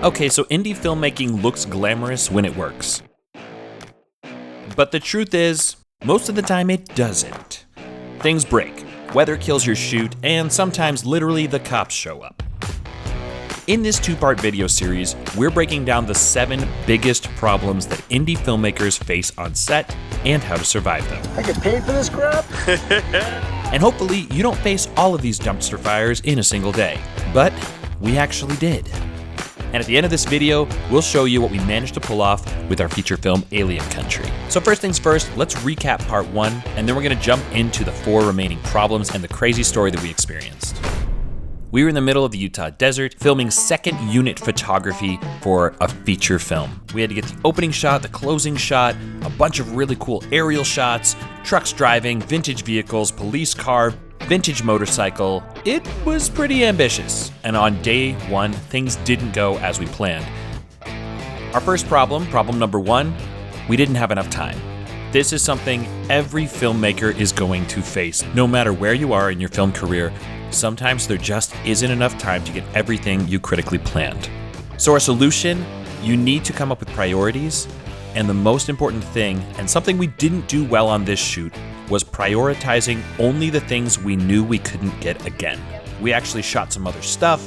Okay, so indie filmmaking looks glamorous when it works. But the truth is, most of the time it doesn't. Things break, weather kills your shoot, and sometimes literally the cops show up. In this two-part video series, we're breaking down the 7 biggest problems that indie filmmakers face on set and how to survive them. I get paid for this crap? And hopefully you don't face all of these dumpster fires in a single day. But we actually did. And at the end of this video, we'll show you what we managed to pull off with our feature film, Alien Country. So first things first, let's recap part 1, and then we're gonna jump into the 4 remaining problems and the crazy story that we experienced. We were in the middle of the Utah desert, filming second unit photography for a feature film. We had to get the opening shot, the closing shot, a bunch of really cool aerial shots, trucks driving, vintage vehicles, police car, vintage motorcycle. It was pretty ambitious. And on day 1, things didn't go as we planned. Our first problem number 1, we didn't have enough time. This is something every filmmaker is going to face. No matter where you are in your film career, sometimes there just isn't enough time to get everything you critically planned. So our solution, you need to come up with priorities, and the most important thing, and something we didn't do well on this shoot, was prioritizing only the things we knew we couldn't get again. We actually shot some other stuff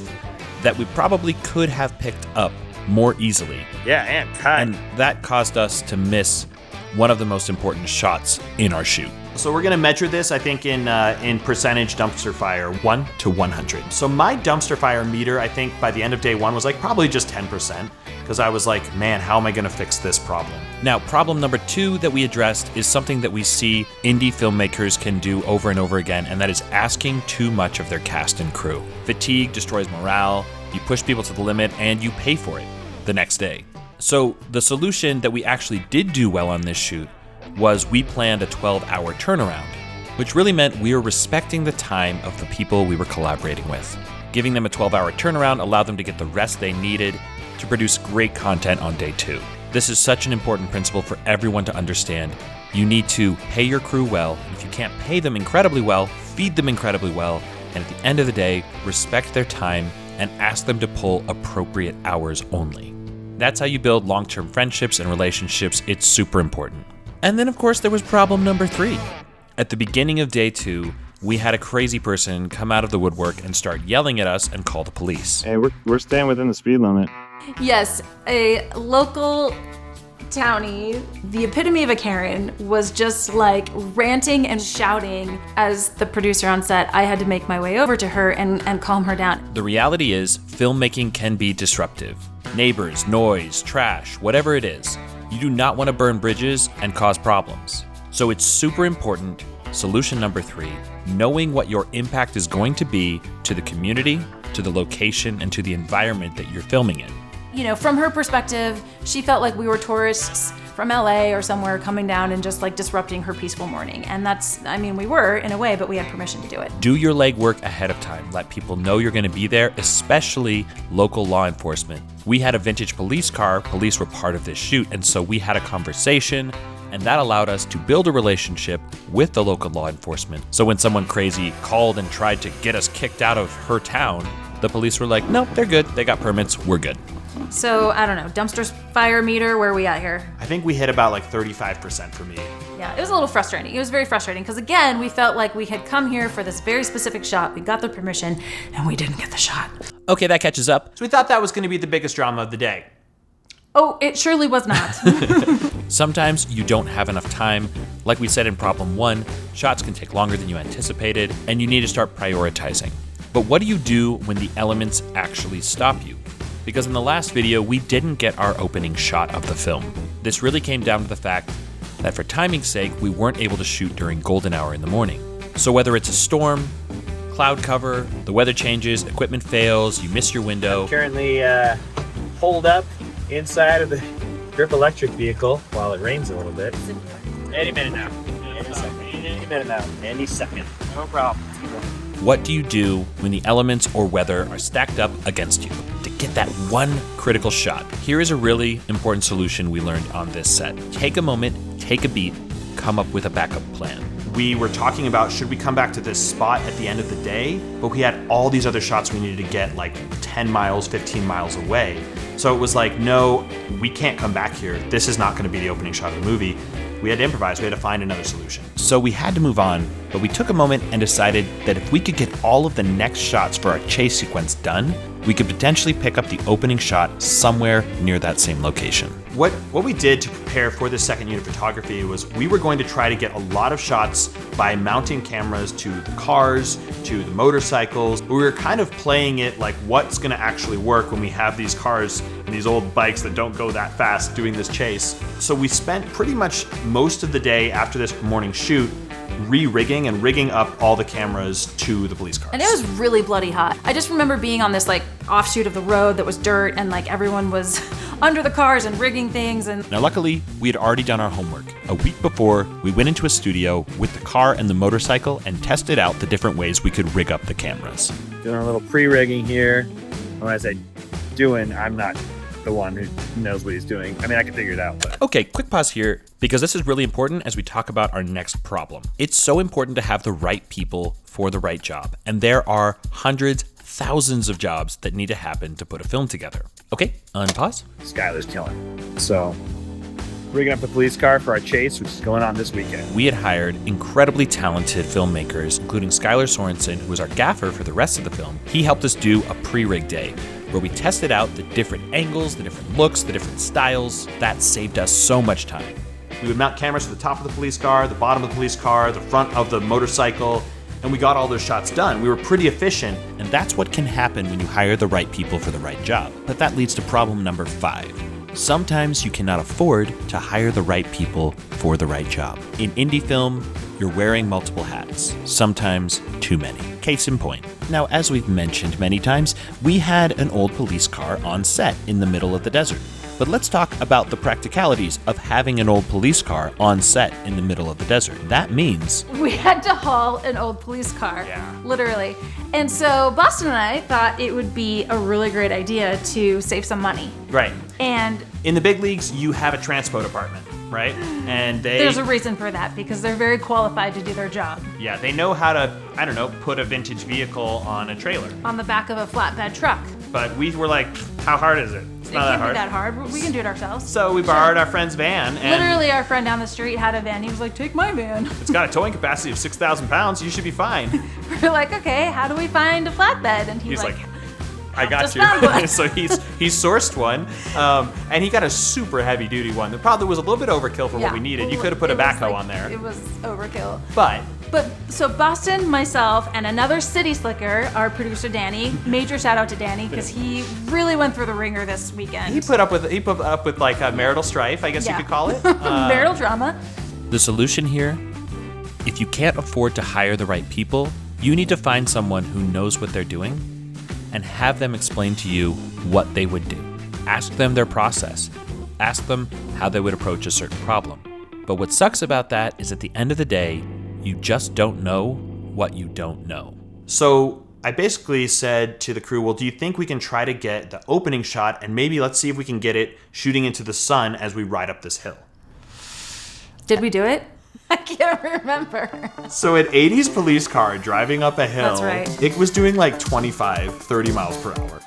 that we probably could have picked up more easily. Yeah, and time. And that caused us to miss one of the most important shots in our shoot. So we're gonna measure this, I think, in percentage dumpster fire, 1 to 100. So my dumpster fire meter, I think by the end of day 1 was like probably just 10%, because I was like, man, how am I gonna fix this problem? Now, problem number 2 that we addressed is something that we see indie filmmakers can do over and over again, and that is asking too much of their cast and crew. Fatigue destroys morale, you push people to the limit, and you pay for it the next day. So the solution that we actually did do well on this shoot was we planned a 12-hour turnaround, which really meant we were respecting the time of the people we were collaborating with. Giving them a 12-hour turnaround allowed them to get the rest they needed to produce great content on day 2. This is such an important principle for everyone to understand. You need to pay your crew well. If you can't pay them incredibly well, feed them incredibly well, and at the end of the day, respect their time and ask them to pull appropriate hours only. That's how you build long-term friendships and relationships. It's super important. And then, of course, there was problem number 3. At the beginning of day 2, we had a crazy person come out of the woodwork and start yelling at us and call the police. Hey, we're staying within the speed limit. Yes, a local townie, the epitome of a Karen, was just like ranting and shouting. As the producer on set, I had to make my way over to her and calm her down. The reality is, filmmaking can be disruptive. Neighbors, noise, trash, whatever it is. You do not want to burn bridges and cause problems. So it's super important, solution number 3, knowing what your impact is going to be to the community, to the location, and to the environment that you're filming in. You know, from her perspective, she felt like we were tourists from LA or somewhere coming down and just like disrupting her peaceful morning. And that's, I mean, we were in a way, but we had permission to do it. Do your legwork ahead of time. Let people know you're going to be there, especially local law enforcement. We had a vintage police car. Police were part of this shoot. And so we had a conversation, and that allowed us to build a relationship with the local law enforcement. So when someone crazy called and tried to get us kicked out of her town, the police were like, no, they're good. They got permits. We're good. So, I don't know, dumpster fire meter, where are we at here? I think we hit about like 35% for me. Yeah, it was a little frustrating. It was very frustrating because, again, we felt like we had come here for this very specific shot. We got the permission, and we didn't get the shot. Okay, that catches up. So we thought that was going to be the biggest drama of the day. Oh, it surely was not. Sometimes you don't have enough time. Like we said in problem 1, shots can take longer than you anticipated, and you need to start prioritizing. But what do you do when the elements actually stop you? Because in the last video, we didn't get our opening shot of the film. This really came down to the fact that for timing's sake, we weren't able to shoot during golden hour in the morning. So whether it's a storm, cloud cover, the weather changes, equipment fails, you miss your window. I'm currently holed up inside of the Grip electric vehicle while it rains a little bit. Any minute now. Any second. Any minute now. Any second. No problem. What do you do when the elements or weather are stacked up against you to get that one critical shot? Here is a really important solution we learned on this set. Take a moment, take a beat, come up with a backup plan. We were talking about, should we come back to this spot at the end of the day? But we had all these other shots we needed to get like 10 miles, 15 miles away. So it was like, no, we can't come back here. This is not going to be the opening shot of the movie. We had to improvise. We had to find another solution. So we had to move on, but we took a moment and decided that if we could get all of the next shots for our chase sequence done, we could potentially pick up the opening shot somewhere near that same location. What we did to prepare for this second unit photography was we were going to try to get a lot of shots by mounting cameras to the cars, to the motorcycles. We were kind of playing it like what's gonna actually work when we have these cars and these old bikes that don't go that fast doing this chase. So we spent pretty much most of the day after this morning shoot re-rigging and rigging up all the cameras to the police cars. And it was really bloody hot. I just remember being on this like offshoot of the road that was dirt and like everyone was under the cars and rigging things. And now luckily, we had already done our homework. A week before, we went into a studio with the car and the motorcycle and tested out the different ways we could rig up the cameras. Doing a little pre-rigging here. When I say doing, I'm not the one who knows what he's doing. I mean, I can figure it out, but... Okay, quick pause here, because this is really important as we talk about our next problem. It's so important to have the right people for the right job, and there are hundreds, thousands of jobs that need to happen to put a film together. Okay, unpause. Skylar's killing. So, rigging up the police car for our chase, which is going on this weekend. We had hired incredibly talented filmmakers, including Skylar Sorensen, who was our gaffer for the rest of the film. He helped us do a pre-rig day, where we tested out the different angles, the different looks, the different styles. That saved us so much time. We would mount cameras to the top of the police car, the bottom of the police car, the front of the motorcycle, and we got all those shots done. We were pretty efficient, and that's what can happen when you hire the right people for the right job. But that leads to problem number 5. Sometimes you cannot afford to hire the right people for the right job. In indie film, you're wearing multiple hats, sometimes too many. Case in point. Now, as we've mentioned many times, we had an old police car on set in the middle of the desert. But let's talk about the practicalities of having an old police car on set in the middle of the desert. That means we had to haul an old police car, literally. And so Boston and I thought it would be a really great idea to save some money. Right. And in the big leagues, you have a transpo department, right? And there's a reason for that, because they're very qualified to do their job. Yeah, they know how to, I don't know, put a vintage vehicle on a trailer. On the back of a flatbed truck. But we were like, how hard is it? It's not It can't be that hard. We can do it ourselves. So we borrowed our friend's van. And literally, our friend down the street had a van. He was like, take my van. It's got a towing capacity of 6,000 pounds. You should be fine. We're like, okay, how do we find a flatbed? And he's like I got you. So he sourced one, and he got a super heavy duty one. That probably was a little bit overkill for what we needed. You could have put a backhoe on there. It was overkill. But so Boston, myself, and another city slicker, our producer Danny. Major shout out to Danny, because he really went through the ringer this weekend. He put up with like a marital strife, I guess you could call it. Marital drama. The solution here: if you can't afford to hire the right people, you need to find someone who knows what they're doing and have them explain to you what they would do. Ask them their process. Ask them how they would approach a certain problem. But what sucks about that is at the end of the day, you just don't know what you don't know. So I basically said to the crew, well, do you think we can try to get the opening shot and maybe let's see if we can get it shooting into the sun as we ride up this hill? Did we do it? I can't remember. So an 80s police car driving up a hill, that's right. It was doing like 25, 30 miles per hour.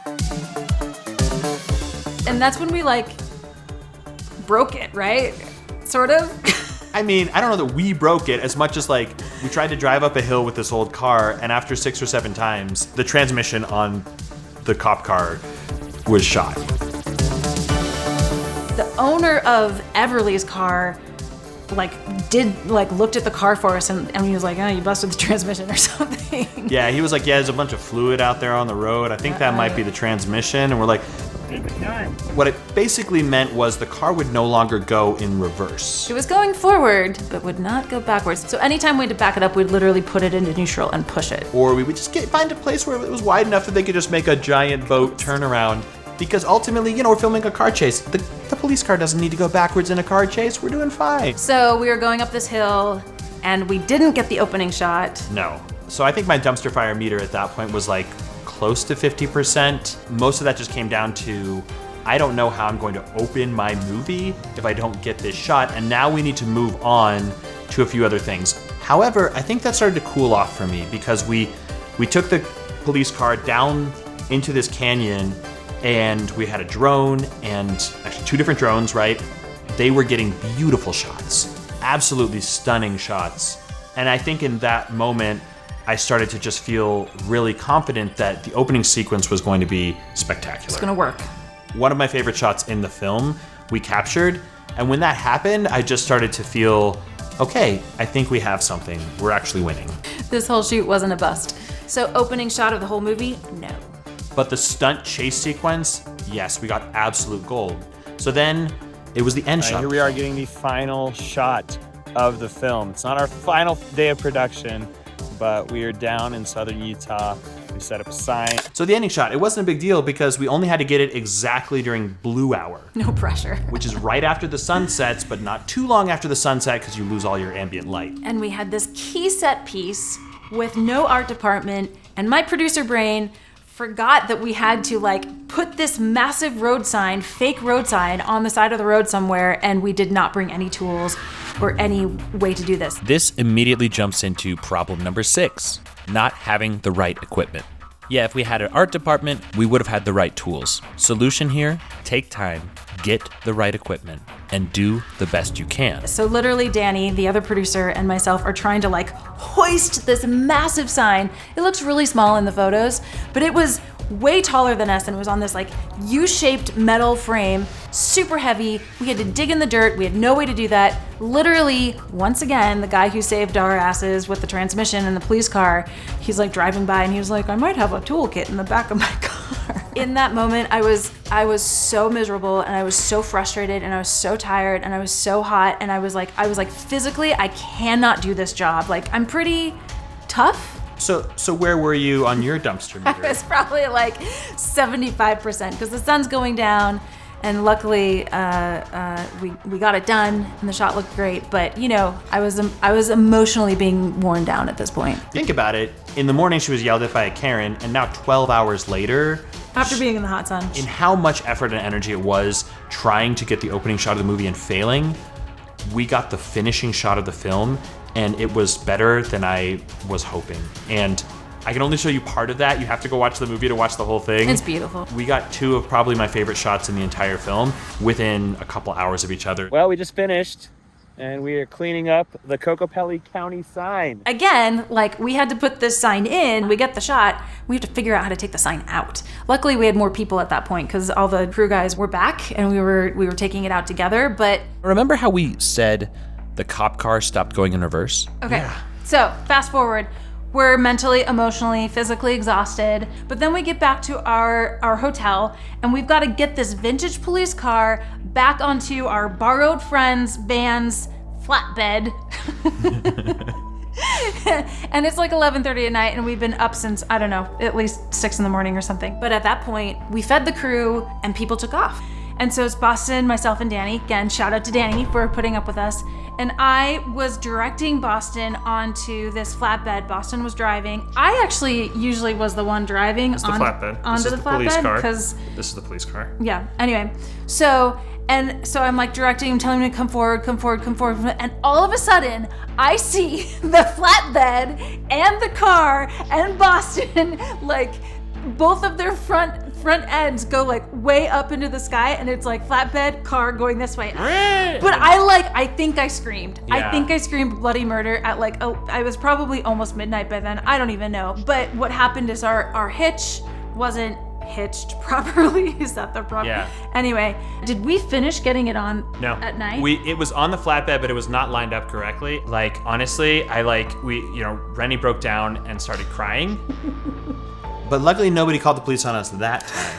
And that's when we like broke it, right? Sort of. I mean, I don't know that we broke it as much as like we tried to drive up a hill with this old car, and after 6 or 7 times, the transmission on the cop car was shot. The owner of Everly's car looked at the car for us and he was like, oh, you busted the transmission or something. Yeah, he was like, yeah, there's a bunch of fluid out there on the road. I think that might be the transmission. And we're like, what it basically meant was the car would no longer go in reverse. It was going forward, but would not go backwards. So anytime we had to back it up, we'd literally put it into neutral and push it. Or we would just find a place where it was wide enough that they could just make a giant boat turnaround. Because ultimately, we're filming a car chase. The police car doesn't need to go backwards in a car chase. We're doing fine. So we were going up this hill, and we didn't get the opening shot. No. So I think my dumpster fire meter at that point was like close to 50%. Most of that just came down to, I don't know how I'm going to open my movie if I don't get this shot. And now we need to move on to a few other things. However, I think that started to cool off for me because we took the police car down into this canyon and we had a drone, and actually 2 different drones, right? They were getting beautiful shots, absolutely stunning shots. And I think in that moment, I started to just feel really confident that the opening sequence was going to be spectacular. It's gonna work. One of my favorite shots in the film we captured, and when that happened, I just started to feel, okay, I think we have something. We're actually winning. This whole shoot wasn't a bust. So opening shot of the whole movie, no. But the stunt chase sequence, yes, we got absolute gold. So then it was the end shot. Here we are getting the final shot of the film. It's not our final day of production, but we are down in southern Utah. We set up a sign. So the ending shot, it wasn't a big deal because we only had to get it exactly during blue hour, No pressure. which is right after the sun sets, but not too long after the sunset because you lose all your ambient light. And we had this key set piece with no art department, and my producer brain forgot that we had to like put this massive road sign, fake road sign, on the side of the road somewhere, and we did not bring any tools or any way to do this. This immediately jumps into problem number 6, not having the right equipment. Yeah, if we had an art department, we would have had the right tools. Solution here, take time, get the right equipment, and do the best you can. So literally Danny, the other producer, and myself are trying to like hoist this massive sign. It looks really small in the photos, but it was way taller than us, and it was on this like U-shaped metal frame, super heavy. We had to dig in the dirt. We had no way to do that. Literally, once again, the guy who saved our asses with the transmission in the police car, he's like driving by and he was like, I might have a toolkit in the back of my car. In that moment, I was so miserable, and I was so frustrated, and I was so tired, and I was so hot, and I was like physically, I cannot do this job. Like, I'm pretty tough. So where were you on your dumpster meter? It's probably like 75% because the sun's going down, and luckily we got it done and the shot looked great. But you know, I was emotionally being worn down at this point. Think about it. In the morning, she was yelled at by a Karen, and now 12 hours later, After being in the hot sun. in how much effort and energy it was trying to get the opening shot of the movie and failing, we got the finishing shot of the film, and it was better than I was hoping. And I can only show you part of that. You have to go watch the movie to watch the whole thing. It's beautiful. We got 2 of probably my favorite shots in the entire film within a couple hours of each other. Well, we just finished, and we are cleaning up the Cocopelli County sign. Again, like we had to put this sign in, we get the shot, we have to figure out how to take the sign out. Luckily we had more people at that point because all the crew guys were back and we were taking it out together, but... Remember how we said the cop car stopped going in reverse? Okay, Yeah. So fast forward. We're mentally, emotionally, physically exhausted, but then we get back to our hotel and we've got to get this vintage police car back onto our borrowed friend's van's flatbed. And it's like 11:30 at night and we've been up since, I don't know, at least 6 in the morning or something. But at that point, we fed the crew and people took off. And so it's Boston, myself, and Danny. Again, shout out to Danny for putting up with us. And I was directing Boston onto this flatbed. Boston was driving. I actually usually was the one driving It's the flatbed. onto This the is the police flatbed car. because This is the police car. yeah. Anyway, so I'm like directing him, telling him to come forward, and all of a sudden I see the flatbed and the car and Boston like both of their front ends go like way up into the sky, and it's like flatbed car going this way. But I think I screamed. Yeah. I think I screamed bloody murder at like I was probably almost midnight by then. I don't even know. But what happened is our hitch wasn't hitched properly. Is that the problem? Yeah. Anyway, did we finish getting it on No. at night? It was on the flatbed, but it was not lined up correctly. Like, honestly, Rennie broke down and started crying. But luckily nobody called the police on us that time.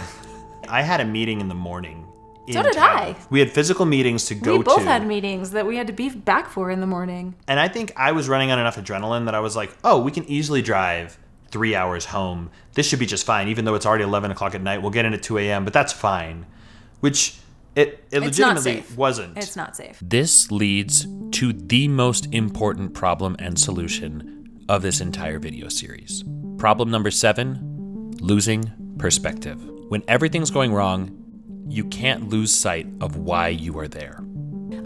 I had a meeting in the morning. So did I. We had physical meetings to go to. We both had meetings that we had to be back for in the morning. And I think I was running on enough adrenaline that I was like, oh, we can easily drive 3 hours home. This should be just fine, even though it's already 11 o'clock at night. We'll get in at 2 a.m., but that's fine. Which it legitimately wasn't. It's not safe. This leads to the most important problem and solution of this entire video series. Problem number 7, losing perspective. When everything's going wrong, you can't lose sight of why you are there.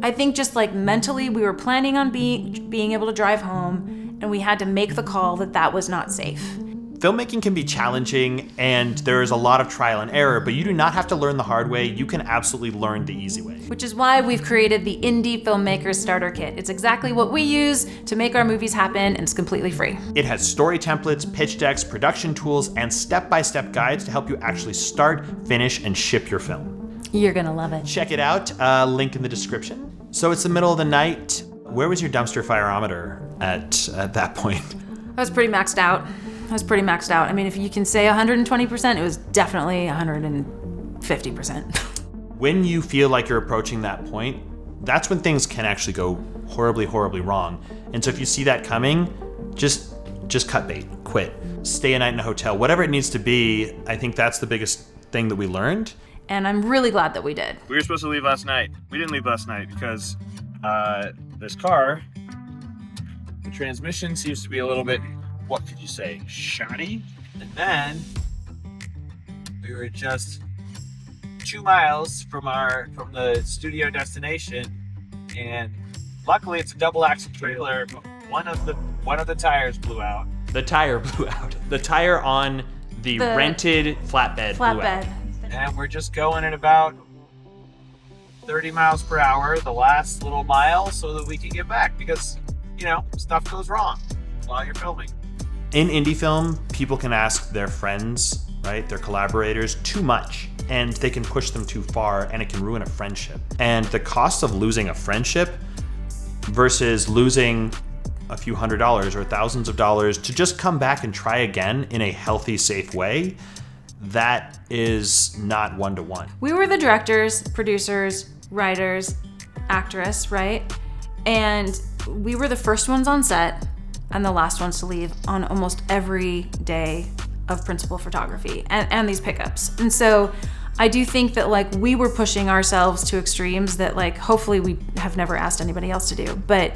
I think just like mentally we were planning on being able to drive home, and we had to make the call that was not safe. Filmmaking can be challenging and there is a lot of trial and error, but you do not have to learn the hard way. You can absolutely learn the easy way. Which is why we've created the Indie Filmmaker Starter Kit. It's exactly what we use to make our movies happen, and it's completely free. It has story templates, pitch decks, production tools, and step-by-step guides to help you actually start, finish, and ship your film. You're gonna love it. Check it out, link in the description. So it's the middle of the night. Where was your dumpster fireometer at that point? I was pretty maxed out. I mean, if you can say 120%, it was definitely 150%. When you feel like you're approaching that point, that's when things can actually go horribly, horribly wrong. And so if you see that coming, just cut bait, quit, stay a night in a hotel, whatever it needs to be. I think that's the biggest thing that we learned. And I'm really glad that we did. We were supposed to leave last night. We didn't leave last night because this car, the transmission seems to be a little bit, what could you say, shoddy? And then we were just 2 miles from the studio destination, and luckily it's a double axle trailer, but one of the tires blew out. The tire blew out. The tire on the rented flatbed blew out. And we're just going at about 30 miles per hour the last little mile so that we can get back, because, you know, stuff goes wrong while you're filming. In indie film, people can ask their friends, right, their collaborators, too much, and they can push them too far, and it can ruin a friendship. And the cost of losing a friendship versus losing a few $100s or thousands of dollars to just come back and try again in a healthy, safe way, that is not one-to-one. We were the directors, producers, writers, actress, right? And we were the first ones on set and the last ones to leave on almost every day of principal photography and these pickups. And so I do think that like we were pushing ourselves to extremes that like hopefully we have never asked anybody else to do. But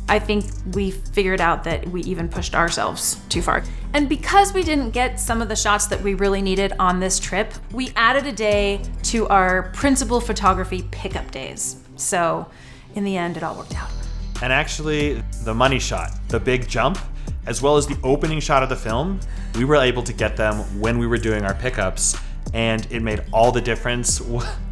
I think we figured out that we even pushed ourselves too far. And because we didn't get some of the shots that we really needed on this trip, we added a day to our principal photography pickup days. So in the end, it all worked out. And actually, the money shot, the big jump, as well as the opening shot of the film, we were able to get them when we were doing our pickups, and it made all the difference.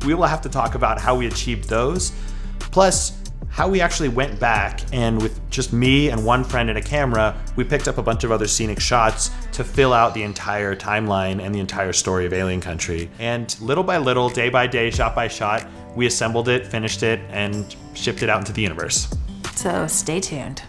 We will have to talk about how we achieved those, plus how we actually went back and with just me and one friend and a camera, we picked up a bunch of other scenic shots to fill out the entire timeline and the entire story of Alien Country. And little by little, day by day, shot by shot, we assembled it, finished it, and shipped it out into the universe. So stay tuned.